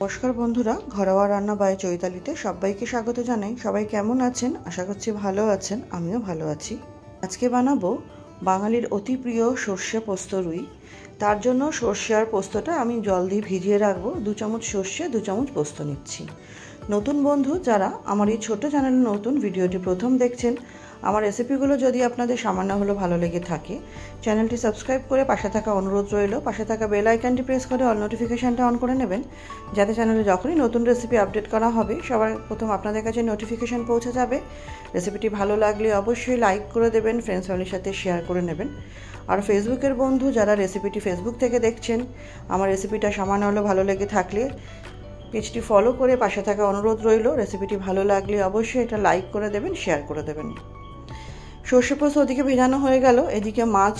নমস্কার বন্ধুরা, ঘরোয়া রান্না বাই চৈতালিতে সবাইকে স্বাগত জানাই। সবাই কেমন আছেন? আশা করছি ভালো আছেন, আমিও ভালো আছি। আজকে বানাবো বাঙালির অতি প্রিয় সর্ষে পোস্ত রুই। তার জন্য সর্ষে আর পোস্তটা আমি জল দিয়ে ভিজিয়ে রাখবো। 2 চামচ সর্ষে, 2 চামচ পোস্ত নিচ্ছি। নতুন বন্ধু যারা আমার এই ছোট চ্যানেলে নতুন ভিডিওটি প্রথম দেখছেন, আমার রেসিপিগুলো যদি আপনাদের সামান্য হলেও ভালো লেগে থাকে, চ্যানেলটি সাবস্ক্রাইব করে পাশে থাকা অনুরোধ রইল, পাশে থাকা বেল আইকনটি প্রেস করে অল নোটিফিকেশানটা অন করে নেবেন, যাতে চ্যানেলে যখনই নতুন রেসিপি আপডেট করা হবে সবার প্রথম আপনাদের কাছে নোটিফিকেশান পৌঁছে যাবে। রেসিপিটি ভালো লাগলে অবশ্যই লাইক করে দেবেন, ফ্রেন্ডস ফ্যামিলির সাথে শেয়ার করে নেবেন। আর ফেসবুকের বন্ধু যারা রেসিপিটি ফেসবুক থেকে দেখছেন, আমার রেসিপিটা সামান্য হলেও ভালো লেগে থাকলে পেজটি ফলো করে পাশে থাকা অনুরোধ রইল। রেসিপিটি ভালো লাগলে অবশ্যই এটা লাইক করে দেবেন, শেয়ার করে দেবেন। সর্ষে পোস্ত ওদিকে ভেজানো হয়ে গেল। এদিকে মাছ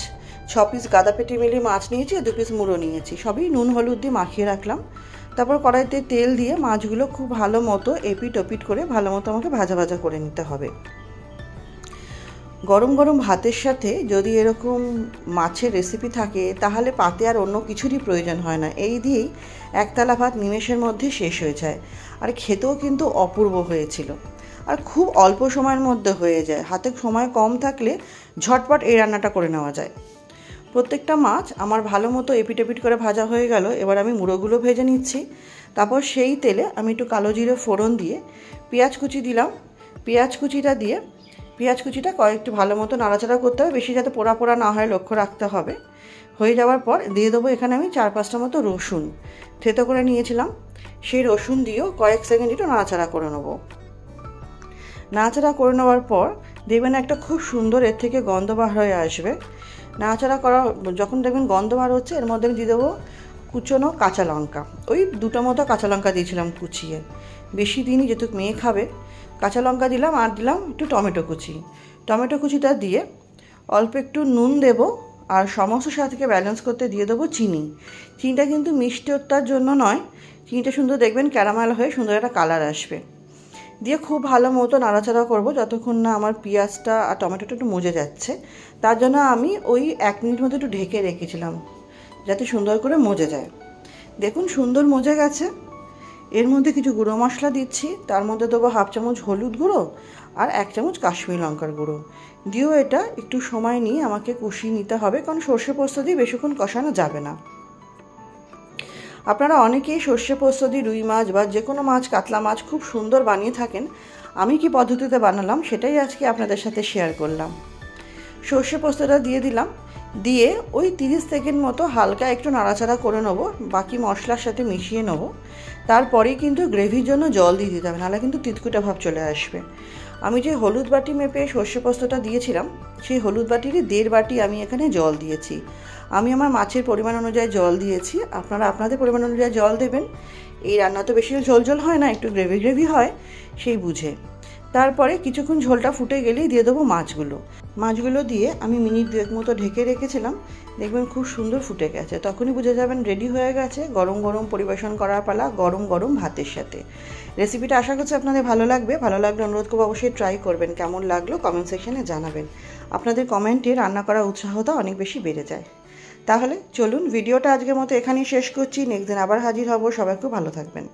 6 পিস গাদাপেটি মিলি মাছ নিয়েছি, 2 পিস মুড়ো নিয়েছি, সবই নুন হলুদ দিয়ে মাখিয়ে রাখলাম। তারপর কড়াইতে তেল দিয়ে মাছগুলো খুব ভালো মতো এপিট ওপিট করে ভালো মতো আমাকে ভাজা ভাজা করে নিতে হবে। গরম গরম ভাতের সাথে যদি এরকম মাছের রেসিপি থাকে তাহলে পাতে আর অন্য কিছুরই প্রয়োজন হয় না। এই দিয়েই একতলা ভাত নিমেষের মধ্যে শেষ হয়ে যায়। আর খেতেও কিন্তু অপূর্ব হয়েছিল, আর খুব অল্প সময়ের মধ্যে হয়ে যায়। হাতে সময় কম থাকলে ঝটপট এই রান্নাটা করে নেওয়া যায়। প্রত্যেকটা মাছ আমার ভালো মতো এপিট এপিট করে ভাজা হয়ে গেল। এবার আমি মুড়োগুলো ভেজে নিচ্ছি। তারপর সেই তেলে আমি একটু কালো জিরে ফোড়ন দিয়ে পেঁয়াজ কুচি দিলাম। পেঁয়াজ কুচিটা কয়েকটু ভালো মতো নাড়াচাড়া করতে হবে, বেশি যাতে পোড়া পোড়া না হয় লক্ষ্য রাখতে হবে। হয়ে যাওয়ার পর দিয়ে দেবো এখানে আমি 4-5টা মতো রসুন থেতো করে নিয়েছিলাম। সেই রসুন দিয়েও কয়েক সেকেন্ড একটু নাড়াচাড়া করে নেবো। নাড়াচাড়া করে নেওয়ার পর দেখবেন একটা খুব সুন্দর এর থেকে গন্ধ বার হয়ে আসবে। নাড়াচাড়া করা যখন দেখবেন গন্ধ বার হচ্ছে, এর মধ্যে দিয়ে দেবো কুচনো কাঁচা লঙ্কা। ওই 2টা মতো কাঁচা লঙ্কা দিয়েছিলাম কুচিয়ে, বেশি দিনই যেহেতু মেয়ে খাবে। কাঁচা লঙ্কা দিলাম, আর দিলাম একটু টমেটো কুচিটা দিয়ে অল্প একটু নুন দেব, আর সমস্ত সাথে ব্যালেন্স করতে দিয়ে দেবো চিনিটা কিন্তু মিষ্টতার জন্য নয়, চিনিটা সুন্দর দেখবেন ক্যারামেল হয়ে সুন্দর একটা কালার আসবে। দিয়ে খুব ভালো মতো নাড়াচাড়া করব যতক্ষণ না আমার পেঁয়াজটা আর টমেটোটা একটু মজে যাচ্ছে। তার জন্য আমি ওই 1 মিনিট মতো একটু ঢেকে রেখেছিলাম যাতে সুন্দর করে মজে যায়। দেখুন সুন্দর মজে গেছে। এর মধ্যে কিছু গুঁড়ো মশলা দিচ্ছি। তার মধ্যে দেবো 1/2 চামচ হলুদ গুঁড়ো আর 1 চামচ কাশ্মীরি লঙ্কার গুঁড়ো। দিয়েও এটা একটু সময় নিয়ে আমাকে কষিয়ে নিতে হবে, কারণ সর্ষে পোস্ত দিয়ে বেশিক্ষণ কষানো যাবে না। আপনারা অনেকেই সর্ষে পোস্ত দিয়ে রুই মাছ বা যে কোনো মাছ, কাতলা মাছ খুব সুন্দর বানিয়ে থাকেন। আমি কি পদ্ধতিতে বানালাম সেটাই আজকে আপনাদের সাথে শেয়ার করলাম। সর্ষে পোস্তটা দিয়ে দিলাম, দিয়ে ওই 30 সেকেন্ড মতো হালকা একটু নাড়াচাড়া করে নেবো, বাকি মশলার সাথে মিশিয়ে নেবো। তারপরেই কিন্তু গ্রেভির জন্য জল দিয়ে দিতে হবে, নাহলে কিন্তু তিতকুটে ভাব চলে আসবে। আমি যে হলুদ বাটি মেপে সর্ষে পোস্তটা দিয়েছিলাম, সেই হলুদ বাটিরই 1.5 বাটি আমি এখানে জল দিয়েছি। আমি আমার মাছের পরিমাণ অনুযায়ী জল দিয়েছি, আপনারা আপনাদের পরিমাণ অনুযায়ী জল দেবেন। এই রান্না তো বেশি ঝোল হয় না, একটু গ্রেভি হয়, সেই বুঝে। তারপরে কিছুক্ষণ ঝোলটা ফুটে গেলেই দিয়ে দেবো মাছগুলো দিয়ে আমি মিনিট 2 মতো ঢেকে রেখেছিলাম। দেখবেন খুব সুন্দর ফুটে গেছে, তখনই বুঝে যাবেন রেডি হয়ে গেছে। গরম গরম পরিবেশন করার পালা, গরম গরম ভাতের সাথে। রেসিপিটা আশা করছি আপনাদের ভালো লাগবে। ভালো লাগলে অনুরোধ করবো অবশ্যই ট্রাই করবেন। কেমন লাগলো কমেন্ট সেকশনে জানাবেন। আপনাদের কমেন্টে রান্না করার উৎসাহটা অনেক বেশি বেড়ে যায়। তাহলে চলুন ভিডিওটা আজকের মতো এখানেই শেষ করছি। নেক্সট দিন আবার হাজির হব। সবাই খুব ভালো থাকবেন।